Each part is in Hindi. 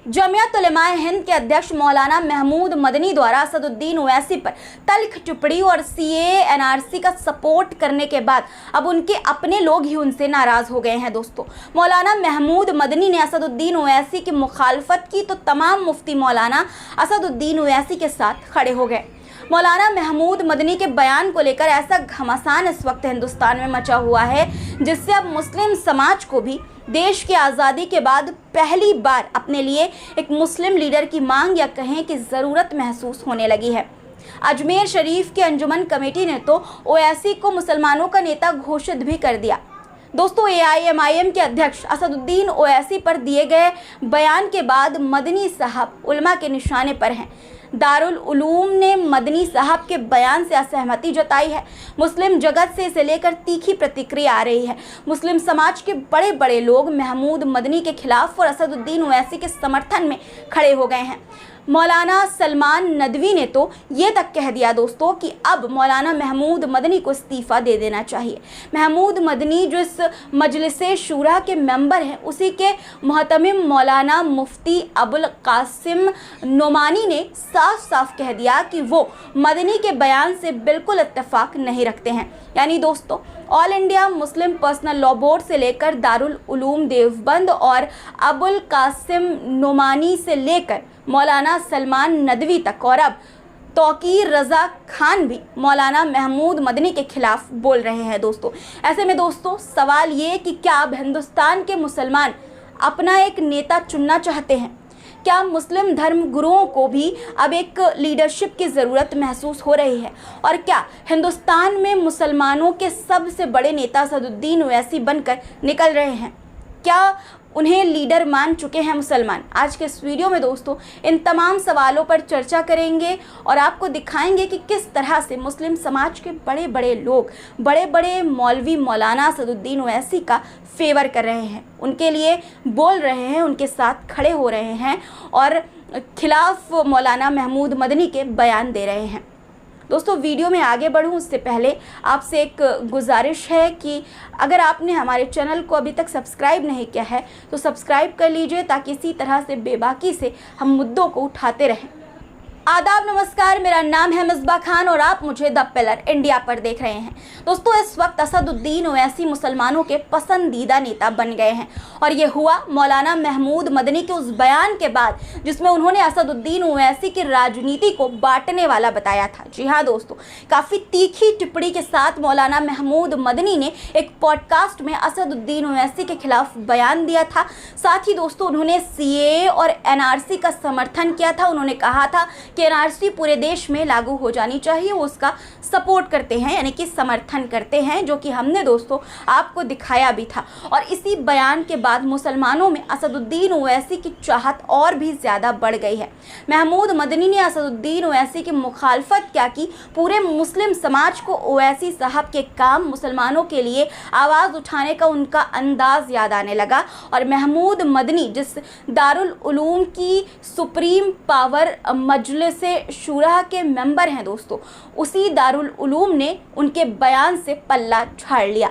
जमीयत उलमाए हिंद के अध्यक्ष मौलाना महमूद मदनी द्वारा असदुद्दीन ओवैसी पर तल्ख टिप्पणी और सीएए एनआरसी का सपोर्ट करने के बाद अब उनके अपने लोग ही उनसे नाराज हो गए हैं। दोस्तों, मौलाना महमूद मदनी ने असदुद्दीन ओवैसी की मुखालफत की तो तमाम मुफ्ती मौलाना असदुद्दीन ओवैसी के साथ खड़े हो गए। मौलाना महमूद मदनी के बयान को लेकर ऐसा घमासान इस वक्त हिंदुस्तान में मचा हुआ है जिससे अब मुस्लिम समाज को भी देश की आज़ादी के बाद पहली बार अपने लिए एक मुस्लिम लीडर की मांग या कहें कि ज़रूरत महसूस होने लगी है। अजमेर शरीफ की अंजुमन कमेटी ने तो ओवैसी को मुसलमानों का नेता घोषित भी कर दिया। दोस्तों, एआईएमआईएम के अध्यक्ष असदुद्दीन ओवैसी पर दिए गए बयान के बाद मदनी साहब उलमा के निशाने पर हैं। दारुल उलूम ने मदनी साहब के बयान से असहमति जताई है। मुस्लिम जगत से इसे लेकर तीखी प्रतिक्रिया आ रही है। मुस्लिम समाज के बड़े बड़े लोग महमूद मदनी के खिलाफ और असदुद्दीन ओवैसी के समर्थन में खड़े हो गए हैं। मौलाना सलमान नदवी ने तो ये तक कह दिया दोस्तों कि अब मौलाना महमूद मदनी को इस्तीफ़ा दे देना चाहिए। महमूद मदनी जो इस मजलिसे शूरा के मेंबर हैं, उसी के मुहतमिम मौलाना मुफ्ती अबुल कासिम नोमानी ने साफ साफ कह दिया कि वो मदनी के बयान से बिल्कुल इत्तेफाक नहीं रखते हैं। यानी दोस्तों, all India Muslim personal law board से लेकर दारुल उलूम देवबंद और अबुल कासिम नोमानी से लेकर मौलाना सलमान नदवी तक और अब तौकीर रज़ा खान भी मौलाना महमूद मदनी के खिलाफ बोल रहे हैं। दोस्तों, ऐसे में दोस्तों सवाल ये कि क्या अब हिंदुस्तान के मुसलमान अपना एक नेता चुनना चाहते हैं? क्या मुस्लिम धर्म गुरुओं को भी अब एक लीडरशिप की ज़रूरत महसूस हो रही है? और क्या हिंदुस्तान में मुसलमानों के सबसे बड़े नेता असदुद्दीन ओवैसी बनकर निकल रहे हैं? क्या उन्हें लीडर मान चुके हैं मुसलमान? आज के इस वीडियो में दोस्तों इन तमाम सवालों पर चर्चा करेंगे और आपको दिखाएंगे कि किस तरह से मुस्लिम समाज के बड़े बड़े लोग, बड़े बड़े मौलवी मौलाना असदुद्दीन ओवैसी का फेवर कर रहे हैं, उनके लिए बोल रहे हैं, उनके साथ खड़े हो रहे हैं और खिलाफ मौलाना महमूद मदनी के बयान दे रहे हैं। दोस्तों, वीडियो में आगे बढ़ूं उससे पहले आपसे एक गुजारिश है कि अगर आपने हमारे चैनल को अभी तक सब्सक्राइब नहीं किया है तो सब्सक्राइब कर लीजिए ताकि इसी तरह से बेबाकी से हम मुद्दों को उठाते रहें। आदाब, नमस्कार, मेरा नाम है मिसबा खान और आप मुझे द पिलर इंडिया पर देख रहे हैं। दोस्तों, इस वक्त असदुद्दीन ओवैसी मुसलमानों के पसंदीदा नेता बन गए हैं और ये हुआ मौलाना महमूद मदनी के उस बयान के बाद जिसमें उन्होंने असदुद्दीन ओवैसी की राजनीति को बांटने वाला बताया था। जी हाँ दोस्तों, काफ़ी तीखी टिप्पणी के साथ मौलाना महमूद मदनी ने एक पॉडकास्ट में असदुद्दीन ओवैसी के खिलाफ बयान दिया था। साथ ही दोस्तों उन्होंने सीएए और एनआरसी का समर्थन किया था। उन्होंने कहा था कि एनआरसी पूरे देश में लागू हो जानी चाहिए, वो उसका सपोर्ट करते हैं, यानी कि समर्थन करते हैं, जो कि हमने दोस्तों आपको दिखाया भी था। और इसी बयान के बाद मुसलमानों में असदुद्दीन ओवैसी की चाहत और भी ज़्यादा बढ़ गई है। महमूद मदनी ने असदुद्दीन ओवैसी की मुखालफत क्या की, पूरे मुस्लिम समाज को ओवैसी साहब के काम, मुसलमानों के लिए आवाज़ उठाने का उनका अंदाज़ याद आने लगा और महमूद मदनी जिस दारुल उलूम की सुप्रीम पावर मजलिस से शूरा के मेंबर हैं दोस्तों, उसी दारुल उलूम ने उनके बयान से पल्ला झाड़ लिया।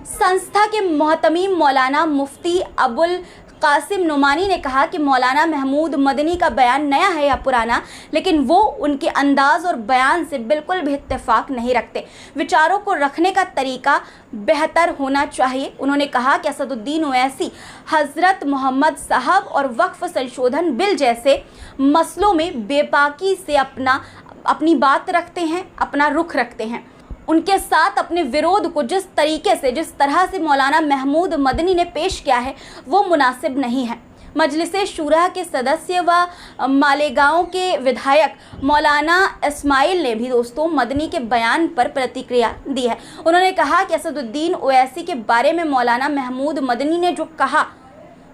संस्था के मुहतमीम मौलाना मुफ्ती अबुल कासिम नोमानी ने कहा कि मौलाना महमूद मदनी का बयान नया है या पुराना, लेकिन वो उनके अंदाज और बयान से बिल्कुल भी इत्तेफाक नहीं रखते। विचारों को रखने का तरीका बेहतर होना चाहिए। उन्होंने कहा कि असदुद्दीन ओवैसी हज़रत मोहम्मद साहब और वक्फ संशोधन बिल जैसे मसलों में बेबाकी से अपनी बात रखते हैं, अपना रुख रखते हैं। उनके साथ अपने विरोध को जिस तरह से मौलाना महमूद मदनी ने पेश किया है वो मुनासिब नहीं है। मजलिसे शूरा के सदस्य व मालेगांव के विधायक मौलाना इस्माइल ने भी दोस्तों मदनी के बयान पर प्रतिक्रिया दी है। उन्होंने कहा कि असदुद्दीन ओवैसी के बारे में मौलाना महमूद मदनी ने जो कहा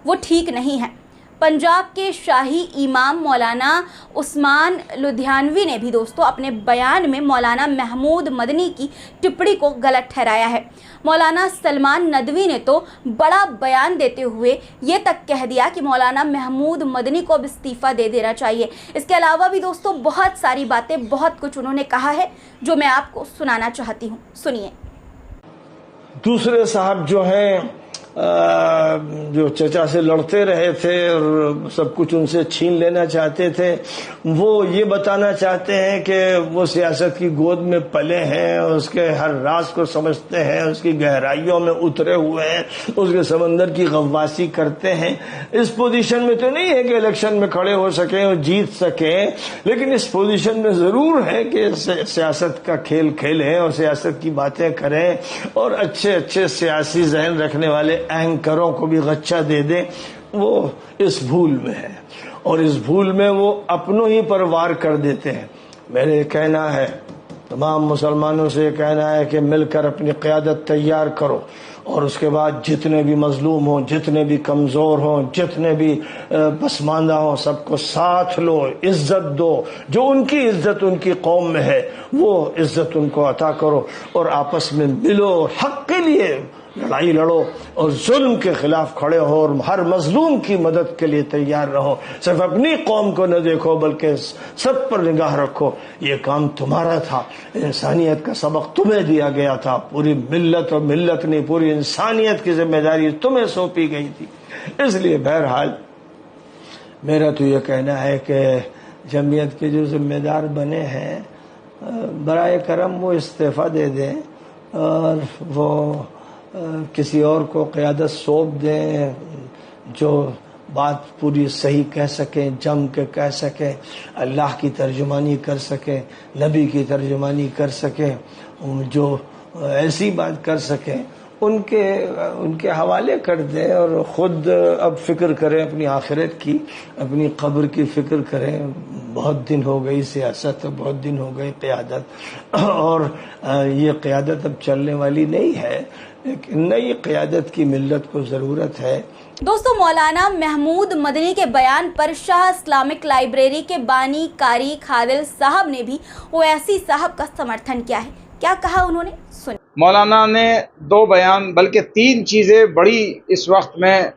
वो ठीक नहीं है। पंजाब के शाही इमाम मौलाना उस्मान लुधियानवी ने भी दोस्तों अपने बयान में मौलाना महमूद मदनी की टिप्पणी को गलत ठहराया है। मौलाना सलमान नदवी ने तो बड़ा बयान देते हुए ये तक कह दिया कि मौलाना महमूद मदनी को अब इस्तीफ़ा दे देना चाहिए। इसके अलावा भी दोस्तों बहुत सारी बातें, बहुत कुछ उन्होंने कहा है जो मैं आपको सुनाना चाहती हूँ। सुनिए। दूसरे साहब जो हैं जो चचा से लड़ते रहे थे और सब कुछ उनसे छीन लेना चाहते थे, वो ये बताना चाहते हैं कि वो सियासत की गोद में पले हैं, उसके हर राज को समझते हैं, उसकी गहराइयों में उतरे हुए हैं, उसके समंदर की गव्वासी करते हैं। इस पोजीशन में तो नहीं है कि इलेक्शन में खड़े हो सके और जीत सके, लेकिन इस पोजीशन में जरूर है कि सियासत का खेल खेलें और सियासत की बातें करें और अच्छे अच्छे सियासी जहन रखने वाले एंकरों को भी गच्चा दे दें। वो इस भूल में है और इस भूल में वो अपनों ही पर वार कर देते हैं। मेरे कहना है, तमाम मुसलमानों से कहना है कि मिलकर अपनी क़यादत तैयार करो और उसके बाद जितने भी मजलूम हों, जितने भी कमज़ोर हों, जितने भी पसमानदा हों, सबको साथ लो, इज्जत दो। जो उनकी इज्जत उनकी कौम में है वो इज्जत उनको अता करो और आपस में मिलो, हक के लिए लड़ाई लड़ो और जुल्म के खिलाफ खड़े हो और हर मजलूम की मदद के लिए तैयार रहो। सिर्फ अपनी कौम को न देखो बल्कि सब पर निगाह रखो। ये काम तुम्हारा था, इंसानियत का सबक तुम्हें दिया गया था। पूरी मिल्लत और मिल्लत नहीं, पूरी इंसानियत की जिम्मेदारी तुम्हें सौंपी गई थी। इसलिए बहरहाल मेरा तो ये कहना है कि जमीयत के जो जिम्मेदार बने हैं, बराए करम वो इस्तीफ़ा दे दें और वो किसी और को क़यादत सौंप दें जो बात पूरी सही कह सकें, जम के कह सकें, अल्लाह की तर्जुमानी कर सकें, नबी की तर्जुमानी कर सकें, जो ऐसी बात कर सकें उनके हवाले कर दें और ख़ुद अब फ़िक्र करें अपनी आखिरत की, अपनी कब्र की फ़िक्र करें। बहुत दिन हो गई सियासत, बहुत दिन हो गई क़यादत और ये क़यादत अब चलने वाली नहीं है। एक नई क़यादत की मिल्लत को ज़रूरत है। दोस्तों, मौलाना महमूद मदनी के बयान पर शाह इस्लामिक लाइब्रेरी के बानी कारी खादिल साहब ने भी ओवैसी साहब का समर्थन किया है। क्या कहा उन्होंने, सुन। मौलाना ने 2 बयान बल्कि 3 चीज़ें बड़ी इस वक्त में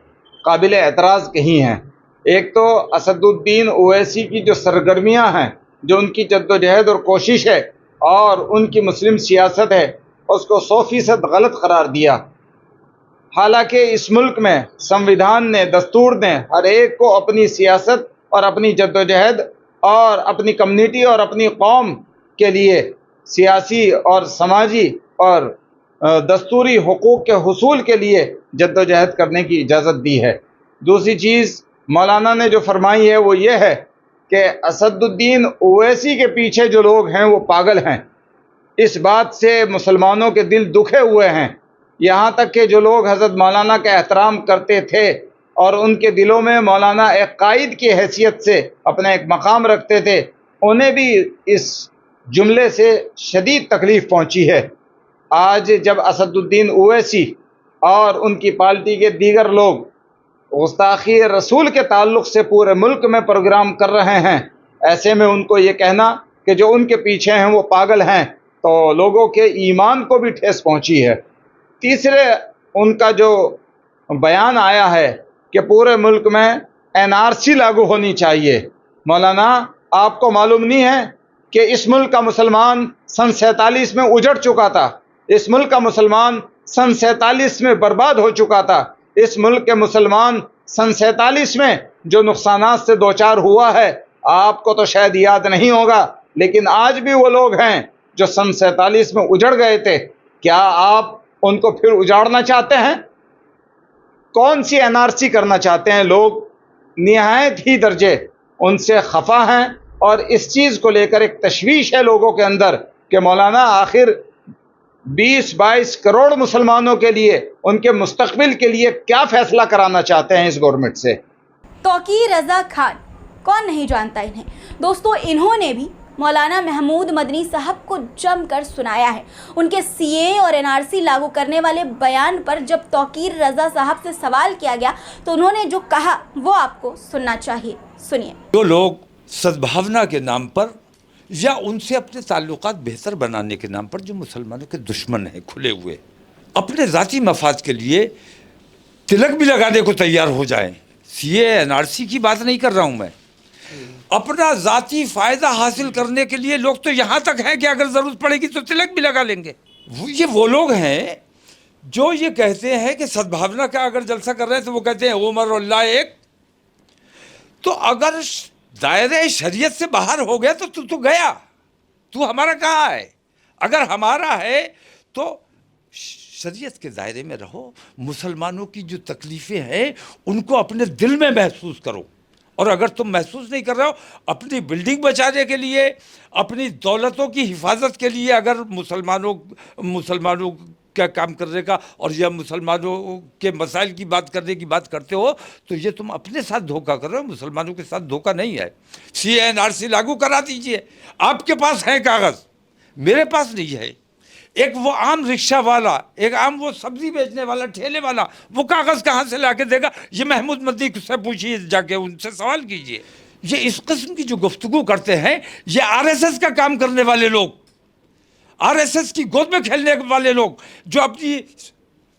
काबिल एतराज़ कही हैं। एक तो असदुद्दीन ओवैसी की जो सरगर्मियां हैं, जो उनकी जद्दोजहद और कोशिश है और उनकी मुस्लिम सियासत है, उसको 100% गलत करार दिया। हालांकि इस मुल्क में संविधान ने, दस्तूर ने हर एक को अपनी सियासत और अपनी जद्दोजहद और अपनी कम्युनिटी और अपनी कौम के लिए सियासी और समाजी और दस्तूरी हुकूक के हुसूल के लिए जद्दोजहद करने की इजाज़त दी है। दूसरी चीज़ मौलाना ने जो फरमाई है वो ये है कि असदुद्दीन ओवैसी के पीछे जो लोग हैं वो पागल हैं। इस बात से मुसलमानों के दिल दुखे हुए हैं। यहाँ तक कि जो लोग हज़रत मौलाना का एहतराम करते थे और उनके दिलों में मौलाना एक कायद की हैसियत से अपना एक मकाम रखते थे, उन्हें भी इस जुमले से शदीद तकलीफ़ पहुँची है। आज जब असदुद्दीन ओवैसी और उनकी पार्टी के दीगर लोग गुस्ताखी रसूल के ताल्लुक़ से पूरे मुल्क में प्रोग्राम कर रहे हैं, ऐसे में उनको ये कहना कि जो उनके पीछे हैं वो पागल हैं, तो लोगों के ईमान को भी ठेस पहुंची है। तीसरे उनका जो बयान आया है कि पूरे मुल्क में NRC लागू होनी चाहिए। मौलाना, आपको मालूम नहीं है कि इस मुल्क का मुसलमान सन 47 में उजड़ चुका था। इस मुल्क का मुसलमान सन 47 में बर्बाद हो चुका था। इस मुल्क के मुसलमान सन 47 में जो नुकसानात से दो चार हुआ है, आपको तो शायद याद नहीं होगा, लेकिन आज भी वो लोग हैं जो सन 47 में उजड़ गए थे। क्या आप उनको फिर उजाड़ना चाहते हैं? कौन सी NRC करना चाहते हैं? लोग निहायत ही दर्जे उनसे खफा हैं और इस चीज़ को लेकर एक तशवीश है लोगों के अंदर कि मौलाना आखिर 20-22 करोड़ मुसलमानों के लिए, उनके मुस्तकबिल के लिए क्या फैसला कराना चाहते हैं इस गवर्नमेंट से। तौकीर रज़ा खान, कौन नहीं जानता इन्हें। दोस्तों, इन्होंने भी मौलाना महमूद मदनी साहब को जमकर सुनाया है। उनके CA और NRC लागू करने वाले बयान पर जब तौकीर रज़ा साहब से सवाल किया गया तो उन्होंने जो कहा वो आपको सुनना चाहिए, सुनिए। जो लोग सद्भावना के नाम पर या उनसे अपने ताल्लुकात बेहतर बनाने के नाम पर जो मुसलमानों के दुश्मन हैं खुले हुए, अपने ज़ाती मफाद के लिए तिलक भी लगाने को तैयार हो जाएं। CA NRC की बात नहीं कर रहा हूँ मैं। अपना ज़ाती फ़ायदा हासिल करने के लिए लोग तो यहाँ तक हैं कि अगर ज़रूरत पड़ेगी तो तिलक भी लगा लेंगे। ये वो लोग हैं जो ये कहते हैं कि सद्भावना का अगर जलसा कर रहे हैं तो वो कहते हैं उमर और अल्लाह एक। तो अगर दायरे शरीयत से बाहर हो गया तो तू गया, तू हमारा कहाँ है? अगर हमारा है तो शरीयत के दायरे में रहो। मुसलमानों की जो तकलीफ़ें हैं उनको अपने दिल में महसूस करो, और अगर तुम महसूस नहीं कर रहे हो, अपनी बिल्डिंग बचाने के लिए, अपनी दौलतों की हिफाजत के लिए अगर मुसलमानों क्या काम करने का और या मुसलमानों के मसाइल की बात करने की बात करते हो, तो ये तुम अपने साथ धोखा कर रहे हो, मुसलमानों के साथ धोखा नहीं है। CA/NRC लागू करा दीजिए, आपके पास है कागज़, मेरे पास नहीं है। एक वो आम रिक्शा वाला, एक आम वो सब्जी बेचने वाला, ठेले वाला, वो कागज़ कहाँ से ला के देगा? ये महमूद मदनी से पूछिए, जाके उनसे सवाल कीजिए। ये इस किस्म की जो गुफ्तगू करते हैं, ये RSS का काम करने वाले लोग, RSS की गोद में खेलने वाले लोग, जो अपनी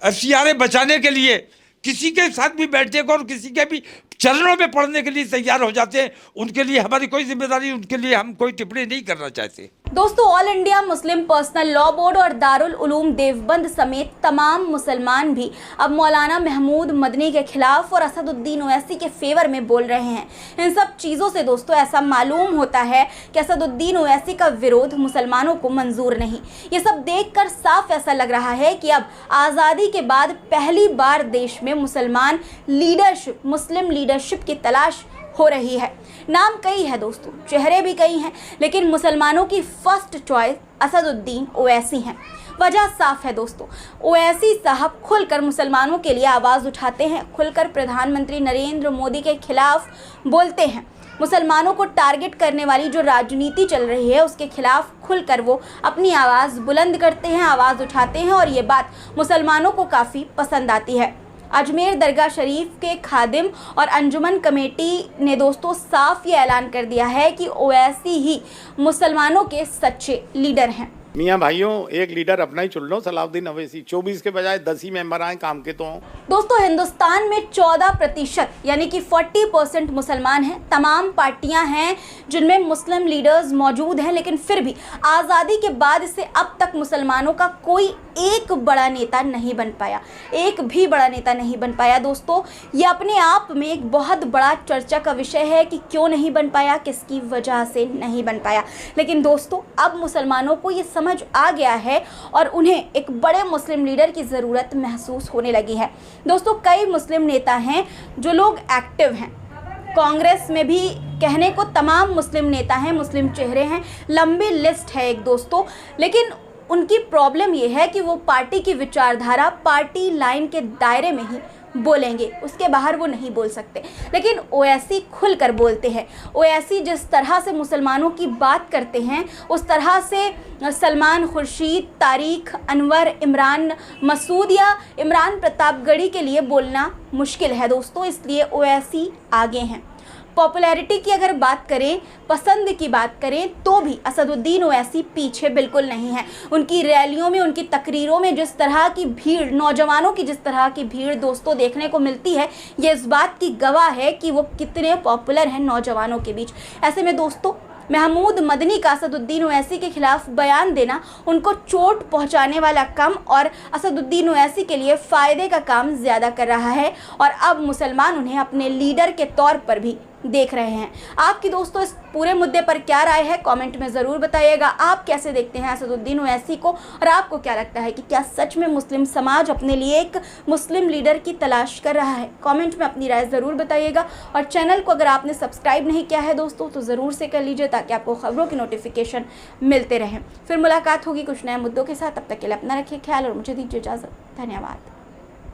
FCRA बचाने के लिए किसी के साथ भी बैठने को और किसी के भी चरणों में पढ़ने के लिए तैयार हो जाते हैं, उनके लिए हमारी कोई जिम्मेदारी, उनके लिए हम कोई टिप्पणी नहीं करना चाहते। दोस्तों, all India Muslim personal law board और दारुल उलूम देवबंद समेत तमाम मुसलमान भी अब मौलाना महमूद मदनी के खिलाफ और असदुद्दीन ओवैसी के फेवर में बोल रहे हैं। इन सब चीज़ों से दोस्तों ऐसा मालूम होता है कि असदुद्दीन ओवैसी का विरोध मुसलमानों को मंजूर नहीं। ये सब देखकर साफ ऐसा लग रहा है कि अब आज़ादी के बाद पहली बार देश में मुसलमान लीडरशिप, मुस्लिम लीडरशिप की तलाश हो रही है। नाम कई है दोस्तों, चेहरे भी कई हैं, लेकिन मुसलमानों की फर्स्ट चॉइस असदुद्दीन ओवैसी हैं। वजह साफ है दोस्तों, ओवैसी साहब खुलकर मुसलमानों के लिए आवाज़ उठाते हैं, खुलकर प्रधानमंत्री नरेंद्र मोदी के खिलाफ बोलते हैं। मुसलमानों को टारगेट करने वाली जो राजनीति चल रही है उसके खिलाफ खुलकर वो अपनी आवाज़ बुलंद करते हैं, आवाज़ उठाते हैं, और ये बात मुसलमानों को काफ़ी पसंद आती है। अजमेर दरगाह शरीफ के खादिम और अंजुमन कमेटी ने दोस्तों साफ ये ऐलान कर दिया है कि ओवैसी ही मुसलमानों के सच्चे लीडर हैं। मियाँ भाइयों, एक लीडर अपना ही चुन लो, सलाउद्दीन अवैसी। 24 के बजाय 10 ही मेंबर आए, काम के तो हों। दोस्तों, हिंदुस्तान में 14% यानी कि 40% मुसलमान हैं। तमाम पार्टियां हैं जिनमें मुस्लिम लीडर्स मौजूद हैं, लेकिन फिर भी आज़ादी के बाद से अब तक मुसलमानों का कोई एक बड़ा नेता नहीं बन पाया, एक भी बड़ा नेता नहीं बन पाया। दोस्तों, ये अपने आप में एक बहुत बड़ा चर्चा का विषय है कि क्यों नहीं बन पाया, किसकी वजह से नहीं बन पाया। लेकिन दोस्तों, अब मुसलमानों को ये समझ आ गया है और उन्हें एक बड़े मुस्लिम लीडर की ज़रूरत महसूस होने लगी है। दोस्तों, कई मुस्लिम नेता हैं जो लोग एक्टिव हैं, कांग्रेस में भी कहने को तमाम मुस्लिम नेता हैं, मुस्लिम चेहरे हैं, लंबी लिस्ट है एक दोस्तों। लेकिन उनकी प्रॉब्लम ये है कि वो पार्टी की विचारधारा, पार्टी लाइन के दायरे में ही बोलेंगे, उसके बाहर वो नहीं बोल सकते। लेकिन ओवैसी खुलकर बोलते हैं। ओवैसी जिस तरह से मुसलमानों की बात करते हैं, उस तरह से सलमान खुर्शीद, तारिक अनवर, इमरान मसूद या इमरान प्रतापगढ़ी के लिए बोलना मुश्किल है दोस्तों, इसलिए ओवैसी आगे हैं। पॉपुलैरिटी की अगर बात करें, पसंद की बात करें, तो भी असदुद्दीन ओवैसी पीछे बिल्कुल नहीं है। उनकी रैलियों में, उनकी तकरीरों में जिस तरह की भीड़, नौजवानों की जिस तरह की भीड़ दोस्तों देखने को मिलती है, ये इस बात की गवाह है कि वो कितने पॉपुलर हैं नौजवानों के बीच। ऐसे में दोस्तों, महमूद मदनी का असदुद्दीन ओवैसी के खिलाफ बयान देना उनको चोट पहुंचाने वाला कम और असदुद्दीन ओवैसी के लिए फ़ायदे का काम ज़्यादा कर रहा है, और अब मुसलमान उन्हें अपने लीडर के तौर पर भी देख रहे हैं। आपकी दोस्तों इस पूरे मुद्दे पर क्या राय है, कमेंट में ज़रूर बताइएगा। आप कैसे देखते हैं असदुद्दीन ओवैसी को, और आपको क्या लगता है कि क्या सच में मुस्लिम समाज अपने लिए एक मुस्लिम लीडर की तलाश कर रहा है? कमेंट में अपनी राय ज़रूर बताइएगा, और चैनल को अगर आपने सब्सक्राइब नहीं किया है दोस्तों तो ज़रूर से कर लीजिए, ताकि आपको खबरों की नोटिफिकेशन मिलते रहें। फिर मुलाकात होगी कुछ नए मुद्दों के साथ, तब तक के लिए अपना रखिए ख्याल और मुझे दीजिए इजाज़त। धन्यवाद।